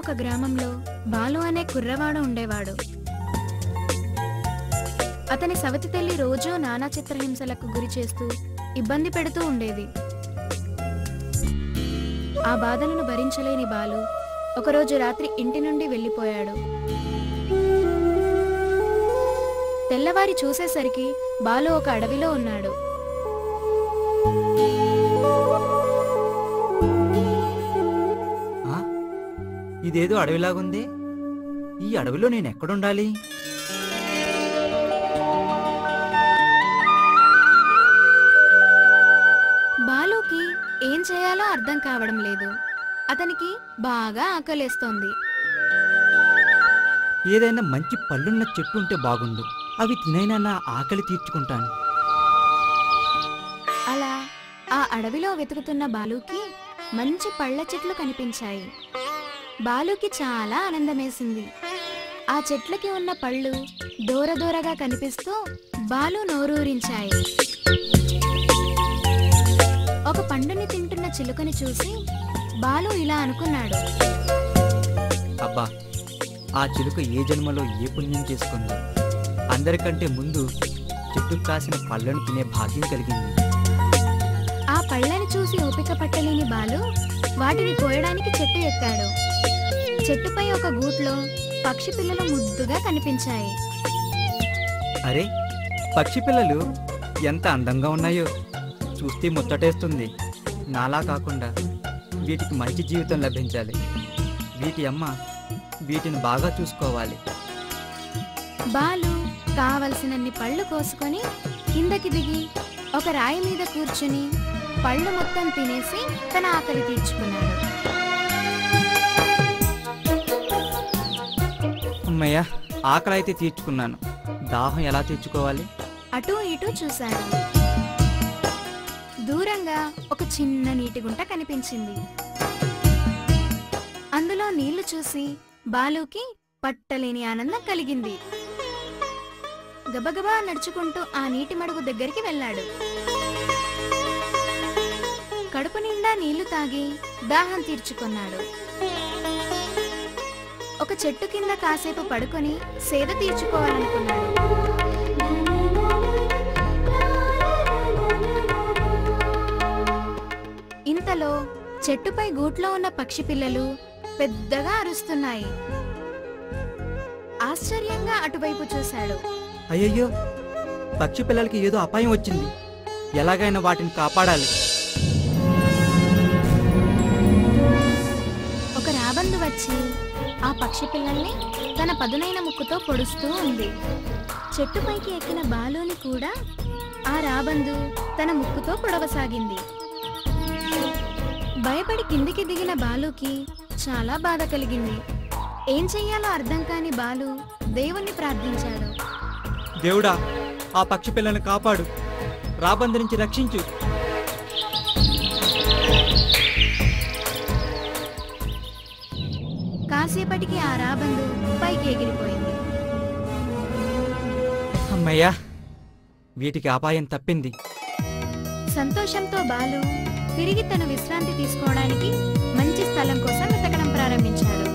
ఒక గ్రామంలో బాలు అనే కుర్రవాడు ఉండేవాడు. అతని సవతి తల్లి రోజూ నానా చిత్రహింసలకు గురి చేస్తూ ఇబ్బంది పెడుతూ ఉండేది. ఆ బాధలను భరించలేని బాలు ఒకరోజు రాత్రి ఇంటి నుండి వెళ్ళిపోయాడు. తెల్లవారి చూసేసరికి బాలు ఒక అడవిలో ఉన్నాడు. ఇదేదో అడవిలాగుంది. ఈ అడవిలో నేను ఎక్కడుండాలి? బాలుకి ఏం చేయాలో అర్థం కావడం లేదు. అతనికి బాగా ఆకలేస్తోంది. ఏదైనా మంచి పళ్ళున్న చెట్టు ఉంటే బాగుండు. అవి తినైనా నా ఆకలి తీర్చుకుంటాను. అలా ఆ అడవిలో వెతుకుతున్న బాలుకి మంచి పళ్ళ చెట్లు కనిపించాయి. బాలుకి చాలా ఆనందమేసింది. ఆ చెట్లకి ఉన్న పళ్ళు దూరదూరగా కనిపిస్తూ బాలు నోరూరించాయి. ఒక పండుని తింటున్న చిలుకని చూసి బాలు ఇలా అనుకున్నాడు, అబ్బా, ఆ చిలుక ఏ జన్మలో ఏ పుణ్యం చేసుకుందో అందరికంటే ముందు చెట్టుకు కాసిన పళ్ళను తినే భాగ్యం కలిగింది. ఆ పళ్ళని చూసి ఓపిక పట్టలేని బాలు వాటిని కోయడానికి చెట్టు ఎక్కాడు. చెట్టుపై ఒక గూట్లో పక్షి పిల్లలు ముద్దుగా కనిపించాయి. అరే, పక్షి పిల్లలు ఎంత అందంగా ఉన్నాయో, చూస్తే ముచ్చటేస్తుంది. నాలా కాకుండా వీటికి మంచి జీవితం లభించాలి. వీటి అమ్మ వీటిని బాగా చూసుకోవాలి. బాలు కావలసినన్ని పళ్ళు కోసుకొని కిందకి దిగి ఒక రాయి మీద కూర్చుని పళ్ళు మొత్తం తినేసి తన ఆకలి తీర్చుకున్నాడు. అమ్మయ్య, ఆకలి అయితే తీర్చుకున్నాను. దాహం ఎలా తీర్చుకోవాలి? అటూ ఇటూ చూశాడు. దూరంగా ఒక చిన్న నీటి గుంట కనిపించింది. అందులో నీళ్లు చూసి బాలుకి పట్టలేని ఆనందం కలిగింది. గబగబా నడుచుకుంటూ ఆ నీటి మడుగు దగ్గరికి వెళ్ళాడు. కడుపు నిండా నీళ్లు తాగి దాహం తీర్చుకున్నాడు. ఒక చెట్టు కింద కాసేపు పడుకొని సేద తీర్చుకోవాలనుకున్నాడు. ఇంతలో చెట్టుపై గూట్లో ఉన్న పక్షి పిల్లలు పెద్దగా అరుస్తున్నాయి. ఆశ్చర్యంగా అటువైపు చూశాడు. అయ్యయ్యో, పక్షి పిల్లలకి ఏదో అపాయం వచ్చింది. ఎలాగైనా వాటిని కాపాడాలి. ఒక రాబందు వచ్చి ఆ పక్షి పిల్లల్ని తన పదునైన ముక్కుతో పొడుస్తూ ఉంది. చెట్టుపైకి ఎక్కిన బాలుని కూడా ఆ రాబందు తన ముక్కుతో పొడవసాగింది. భయపడి కిందికి దిగిన బాలుకి చాలా బాధ కలిగింది. ఏం చెయ్యాలో అర్థం కాని బాలు దేవుణ్ణి ప్రార్థించాడు. దేవుడా, ఆ పక్షి పిల్లల్ని కాపాడు, రాబందు నుంచి రక్షించు. కాసేపటికి ఆ రాబందు పైకి ఎగిరిపోయింది. అమ్మయ్యా, వీటికి అపాయం తప్పింది. సంతోషంతో బాలు తిరిగి తన విశ్రాంతి తీసుకోవడానికి మంచి స్థలం కోసం వెతకడం ప్రారంభించాడు.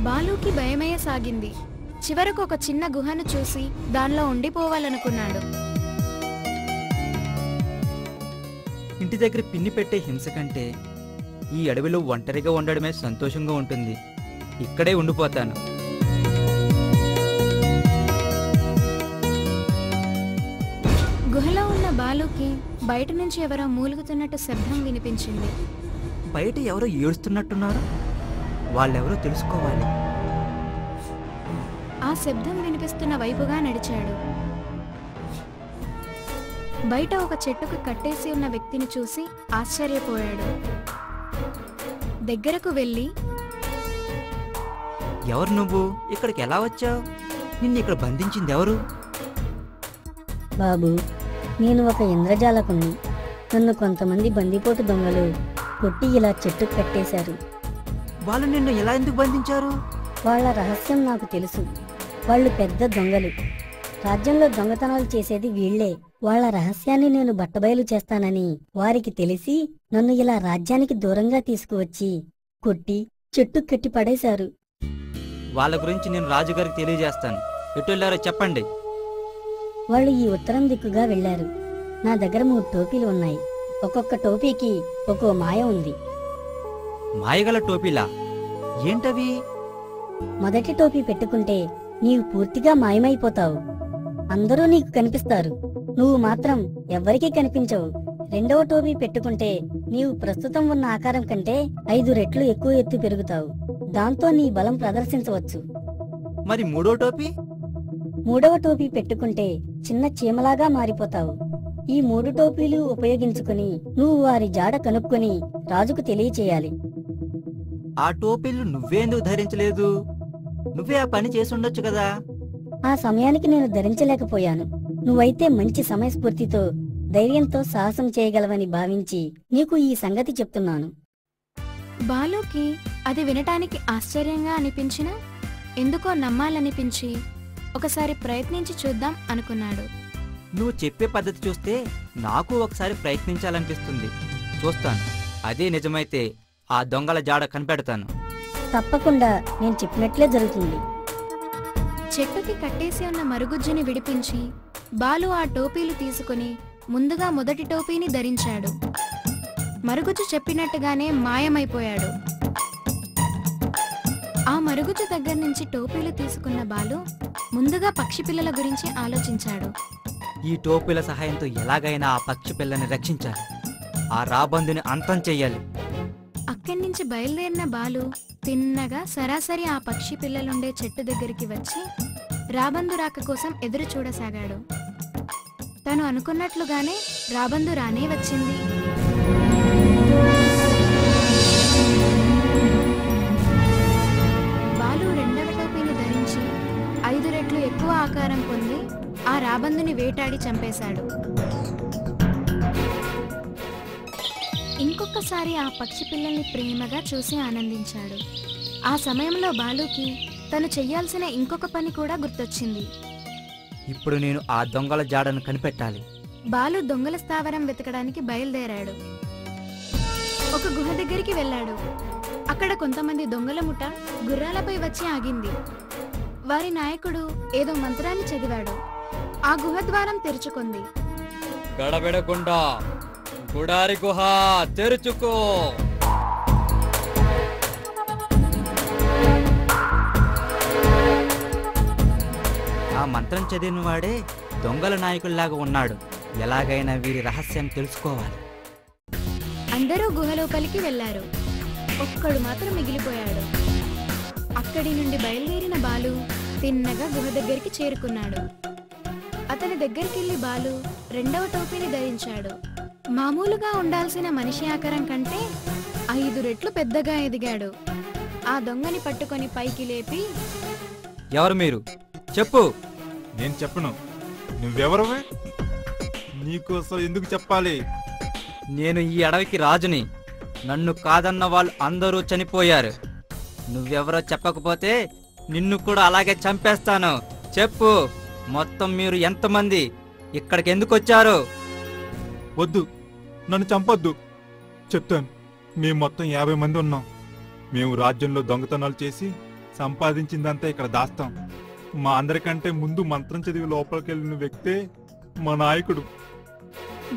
బాలుకి భయమయ్యసాగింది. చివరకు ఒక చిన్న గుహను చూసి దానిలో ఉండిపోవాలనుకున్నాడు. ఇంటి దగ్గర పిన్ని పెట్టే హింస కంటే ఈ అడవిలో ఒంటరిగా ఉండడమే సంతోషంగా ఉంటుంది. ఇక్కడే ఉండిపోతాను. గుహలో ఉన్న బాలుకి బయట నుంచి ఎవరో మూలుగుతున్నట్టు శబ్దం వినిపించింది. బయట ఎవరో ఏడుస్తున్నట్టున్నారు. వాళ్ళెవరో తెలుసుకోవాలి. ఆ శబ్దం వినిపిస్తున్న వైపుగా నడిచాడు. బయట ఒక చెట్టుకు కట్టేసి ఉన్న వ్యక్తిని చూసి ఆశ్చర్యపోయాడు. దగ్గరకు వెళ్ళి, ఎవరు నువ్వు? ఇక్కడికి ఎలా వచ్చావు? నిన్ను ఇక్కడ బంధించింది ఎవరు? బాబు, నేను ఒక ఇంద్రజాలకుణ్ణి. నన్ను కొంతమంది బందిపోటు దొంగలు కొట్టి ఇలా చెట్టుకు కట్టేశారు. వాళ్ళు నిన్ను ఎలా ఎందుకు బంధించారు? వాళ్ళ రహస్యం నాకు తెలుసు. వాళ్ళు పెద్ద దొంగలు. రాజ్యంలో దొంగతనాలు చేసేది వీళ్లే. వాళ్ళ రహస్యాన్ని నేను బట్టబయలు చేస్తానని వారికి తెలిసి నన్ను ఇలా రాజ్యానికి దూరంగా తీసుకువచ్చి కొట్టి చెట్టు కట్టి పడేశారు. వాళ్ళ గురించి నేను రాజుగారికి తెలియజేస్తాను. ఎటు వెళ్ళారో చెప్పండి. వాళ్ళు ఈ ఉత్తరం దిక్కుగా వెళ్లారు. నా దగ్గర 3 టోపీలు ఉన్నాయి. ఒక్కొక్క టోపీకి ఒక్కో మాయ ఉంది. మాయగల టోపీలా? ఏంటవి? మొదటి టోపీ పెట్టుకుంటే నీవు పూర్తిగా మాయమైపోతావు. అందరూ నీకు కనిపిస్తారు, నువ్వు మాత్రం ఎవ్వరికీ కనిపించవు. రెండవ టోపీ పెట్టుకుంటే నీవు ప్రస్తుతం ఉన్న ఆకారం కంటే 5 రెట్లు ఎక్కువ ఎత్తు పెరుగుతావు. దాంతో నీ బలం ప్రదర్శించవచ్చు. మరి మూడో టోపీ? మూడవ టోపీ పెట్టుకుంటే చిన్న చీమలాగా మారిపోతావు. ఈ 3 టోపీలు ఉపయోగించుకుని నువ్వు వారి జాడ కనుక్కొని రాజుకు తెలియచేయాలి. ఆ టోపీలు నువ్వే ఎందుకు ధరించలేదు? నువ్వే ఆ పని చేసుండొచ్చు కదా. ఆ సమయానికి నేను ధరించలేకపోయాను. నువ్వైతే మంచి సమయస్ఫూర్తితో ధైర్యంతో సాహసం చేయగలవని భావించి నీకు ఈ సంగతి చెప్తున్నాను. బాలుకి అది వినటానికి ఆశ్చర్యంగా అనిపించినా ఎందుకో నమ్మాలనిపించి ఒకసారి ప్రయత్నించి చూద్దాం అనుకున్నాడు. నువ్వు చెప్పే పద్ధతి చూస్తే నాకు ఒకసారి ప్రయత్నించాలనిపిస్తుంది. చూస్తాను. అదే నిజమైతే ఆ దొంగల జాడ కనిపెడతాను. తప్పకుండా నేను చెప్పినట్లే జరుగుతుంది. చెట్టుకి కట్టేసి ఉన్న మరుగుజ్జుని విడిపించి బాలు ఆ టోపీలు తీసుకుని ముందుగా మొదటి టోపీని ధరించాడు. మరుగుజ్జు చెప్పినట్టుగానే మాయమైపోయాడు. ఆ మరుగుజ్జు దగ్గర నుంచి టోపీలు తీసుకున్న బాలు ముందుగా పక్షి పిల్లల గురించి ఆలోచించాడు. ఈ టోపీల సహాయంతో ఎలాగైనా ఆ పక్షి పిల్లని రక్షించాలి. ఆ రాబందుని అంతం చెయ్యాలి. అక్కడి నుంచి బయలుదేరిన బాలు తిన్నగా సరాసరి ఆ పక్షి పిల్లలుండే చెట్టు దగ్గరికి వచ్చి రాబందు రాక కోసం ఎదురు చూడసాగాడు. తను అనుకున్నట్లుగానే రాబందు రానే వచ్చింది. బాలు రెండవ టోపీని ధరించి 5 రెట్లు ఎక్కువ ఆకారం పొంది ఆ రాబందుని వేటాడి చంపేశాడు. ఇంకొకసారి ఆ పక్షి పిల్లల్ని ప్రేమగా చూసి ఆనందించాడు. ఆ సమయంలో బాలుకి తను చెయ్యాల్సిన ఇంకొక పని కూడా గుర్తొచ్చింది. ఇప్పుడు నేను ఆ దొంగల జాడను కనిపెట్టాలి. బాలు దొంగల స్థావరం వెతకడానికి బయలుదేరాడు. ఒక గుహ దగ్గరికి వెళ్ళాడు. అక్కడ కొంతమంది దొంగల ముఠ గుర్రాలపై వచ్చి ఆగింది. వారి నాయకుడు ఏదో మంత్రాన్ని చదివాడు. ఆ గుహ ద్వారం తెరుచుకుంది. గడబెడకుండా గుడారి గుహ తెరుచుకో. ఆ మంత్రం చదివిన వాడే దొంగల నాయకుల్లాగా ఉన్నాడు. ఎలాగైనా వీరి రహస్యం తెలుసుకోవాలి. అందరూ గుహ లోపలికి వెళ్లారు. ఒక్కడు మాత్రం మిగిలిపోయాడు. అక్కడి నుండి బయలుదేరిన బాలు తిన్నగా గుహ దగ్గరికి చేరుకున్నాడు. అతని దగ్గరికెళ్లి బాలు రెండవ టోపీని ధరించాడు. మామూలుగా ఉండాల్సిన మనిషి ఆకారం కంటే 5 రెట్లు పెద్దగా ఎదిగాడు. ఆ దొంగని పట్టుకొని పైకి లేపి, ఎవరు మీరు? చెప్పు. నేను చెప్పను. నువ్వెవరవే? నీకోసం ఎందుకు చెప్పాలి? నేను ఈ అడవికి రాజుని. నన్ను కాదన్న వాళ్ళు అందరూ చనిపోయారు. నువ్వెవరో చెప్పకపోతే నిన్ను కూడా అలాగే చంపేస్తాను. చెప్పు, మొత్తం మీరు ఎంతమంది? ఇక్కడికి ఎందుకు వచ్చారు? వద్దు, నన్ను చంపొద్దు. చెప్తాను. మేము మొత్తం 50 మంది ఉన్నాం. మేము రాజ్యంలో దొంగతనాలు చేసి సంపాదించిందంతా ఇక్కడ దాస్తాం. మా అందరికంటే ముందు మంత్రం చదివి లోపలికెళ్ళిన వ్యక్తే మా నాయకుడు.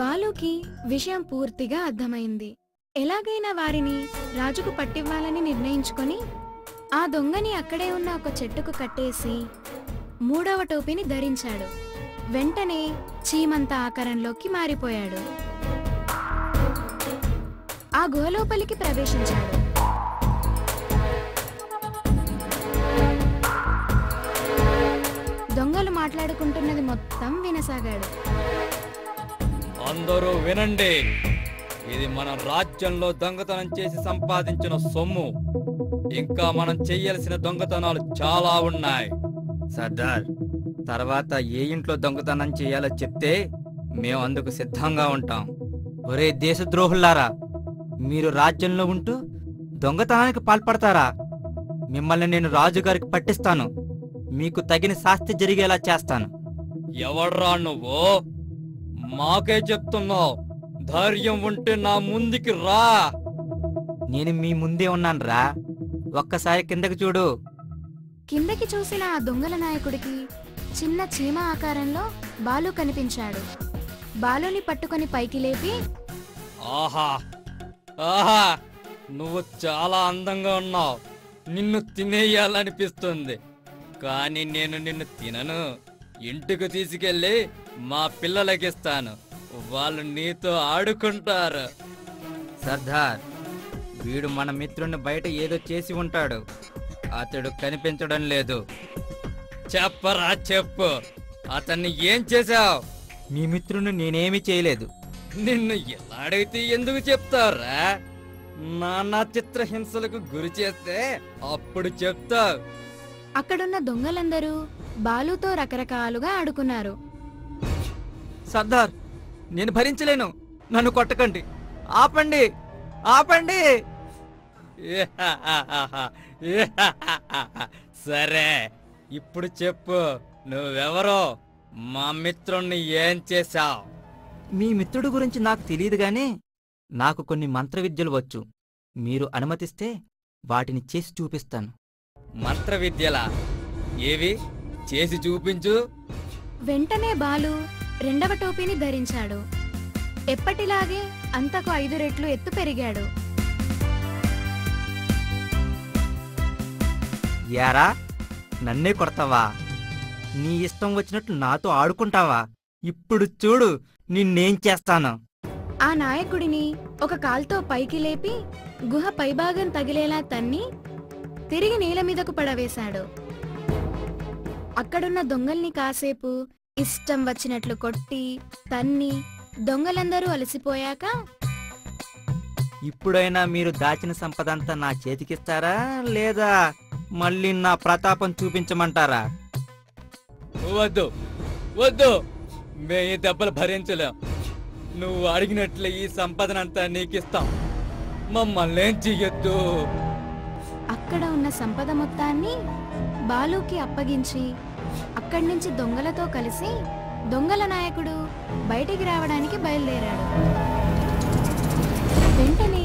బాలుకి విషయం పూర్తిగా అర్థమైంది. ఎలాగైనా వారిని రాజుకు పట్టివ్వాలని నిర్ణయించుకొని ఆ దొంగని అక్కడే ఉన్న ఒక చెట్టుకు కట్టేసి 3వ టోపీని ధరించాడు. వెంటనే చీమంత ఆకారంలోకి మారిపోయాడు. ఆ గుహలోపలికి ప్రవేశించాడు. దొంగలు మాట్లాడుకుంటున్నది మొత్తం వినసాగాడు. అందరూ వినండి. ఇది మన రాజ్యంలో దొంగతనం చేసి సంపాదించిన సొమ్ము. ఇంకా మనం చెయ్యాల్సిన దొంగతనాలు చాలా ఉన్నాయి. సర్దార్, తర్వాత ఏ ఇంట్లో దొంగతనం చేయాలో చెప్తే మేము అందుకు సిద్ధంగా ఉంటాం. ఒరే దేశద్రోహులారా, మీరు రాజ్యంలో ఉంటూ దొంగతనానికి పాల్పడతారా? మిమ్మల్ని నేను రాజుగారికి పట్టిస్తాను. మీకు తగిన శాస్తి జరిగేలా చేస్తాను. ఎవడ్రా నువ్వు? మాకే చెప్తున్నావు. ధైర్యం ఉంటే నా ముందుకి రా. నేను మీ ముందే ఉన్నానురా. ఒక్కసారి కిందకి చూడు. కిందకి చూసిన ఆ దొంగల నాయకుడికి చిన్న చీమ ఆకారంలో బాలు కనిపించాడు. బాలుని పట్టుకొని పైకి లేపి, ఆహా ఆహా, నువ్వు చాలా అందంగా ఉన్నావు. నిన్ను తినేయాలనిపిస్తుంది, కానీ నేను నిన్ను తినను. ఇంటికి తీసుకెళ్ళి మా పిల్లలకిస్తాను. వాళ్ళు నీతో ఆడుకుంటారు. సర్దార్, వీడు మన మిత్రుని బయట ఏదో చేసి ఉంటాడు. అతడు కనిపించడం లేదు. చెప్పరా, చెప్పు. అతన్ని ఏం చేశావు? మీ మిత్రుని నేనేమీ చేయలేదు. నిన్ను ఎలా అడిగితే ఎందుకు చెప్తావురా? నానా చిత్రహింసలకు గురి చేస్తే అప్పుడు చెప్తావు. అక్కడున్న దొంగలందరూ బాలుతో రకరకాలుగా ఆడుకున్నారు. సర్దార్, నేను భరించలేను. నన్ను కొట్టకండి. ఆపండి, ఆపండి. సరే, ఇప్పుడు చెప్పు, నువ్వెవరో? మా మిత్రుణ్ణి ఏం చేశావు? మీ మిత్రుడి గురించి నాకు తెలియదు గాని నాకు కొన్ని మంత్ర విద్యలు వచ్చు. మీరు అనుమతిస్తే వాటిని చేసి చూపిస్తాను. మంత్ర విద్యలా? ఏవి? చేసి చూపించు. వెంటనే బాలు రెండవ టోపీని ధరించాడు. ఎప్పటిలాగే అంతకు 5 రెట్లు ఎత్తు పెరిగాడు. యారా, నన్నే కొడతావా? నీ ఇష్టం వచ్చినట్లు నాతో ఆడుకుంటావా? ఇప్పుడు చూడు నిన్నేం చేస్తాను. ఆ నాయకుడిని ఒక కాల్తో పైకి లేపి గుహ పైభాగం తగిలేలా తన్ని తిరిగి నేల మీదకు పడవేశాడు. అక్కడున్న దొంగల్ని కాసేపు ఇష్టం వచ్చినట్లు కొట్టి తన్ని దొంగలందరూ అలసిపోయాక, ఇప్పుడైనా మీరు దాచిన సంపదంతా నా చేతికిస్తారా, లేదా మళ్ళీ నా ప్రతాపం చూపించమంటారా? వద్దు వద్దు, మే ఈ దెబ్బలు భరించలేం. నువ్వు అడిగినట్లే ఈ సంపదనంతా నీకిస్తాం. మమ్మల్ని ఏం చెయ్యొద్దు. అక్కడ ఉన్న సంపద మొత్తాన్ని బాలుకి అప్పగించి అక్కడి నుంచి దొంగలతో కలిసి దొంగల నాయకుడు బయటికి రావడానికి బయలుదేరాడు. వెంటనే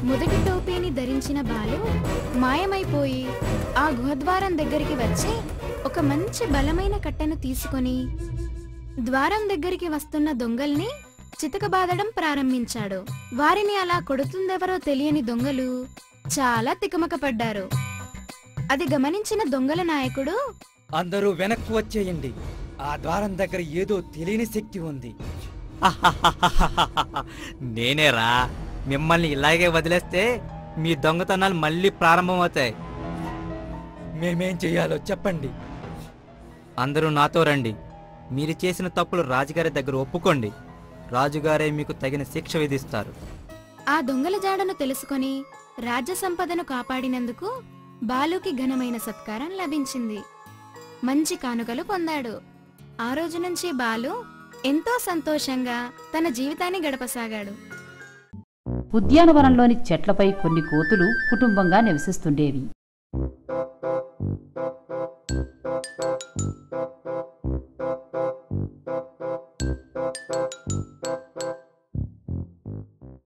మొదటి టోపీని ధరించిన బాలు మాయమైపోయి ఆ గుహద్వారం దగ్గరికి వచ్చి ఒక మంచి బలమైన కట్టెను తీసుకొని ద్వారం దగ్గరికి వస్తున్న దొంగల్ని చితకబాదడం ప్రారంభించాడు. వారిని అలా కొడుతుందెవరో తెలియని దొంగలు చాలా తికమకపడ్డారు. అది గమనించిన దొంగల నాయకుడు, అందరూ వెనక్కు వచ్చేయండి. ఆ ద్వారం దగ్గర ఏదో తెలియని శక్తి ఉంది. నేనేరా. మిమ్మల్ని ఇలాగే వదిలేస్తే మీ దొంగతనాలు మళ్ళీ ప్రారంభమవుతాయి. మేమేం చెయ్యాలో చెప్పండి. అందరూ నాతో రండి. మీరు చేసిన తప్పులు రాజుగారి దగ్గర ఒప్పుకోండి. రాజుగారే మీకు తగిన శిక్ష విధిస్తారు. ఆ దొంగల జాడను తెలుసుకొని రాజ్య సంపదను కాపాడినందుకు బాలుకి ఘనమైన సత్కారం లభించింది. మంచి కానుకలు పొందాడు. ఆ రోజు నుంచి బాలు ఎంతో సంతోషంగా తన జీవితాన్ని గడపసాగాడు. ఉద్యానవనంలోని చెట్లపై కొన్ని కోతులు కుటుంబంగా నివసిస్తుండేవి.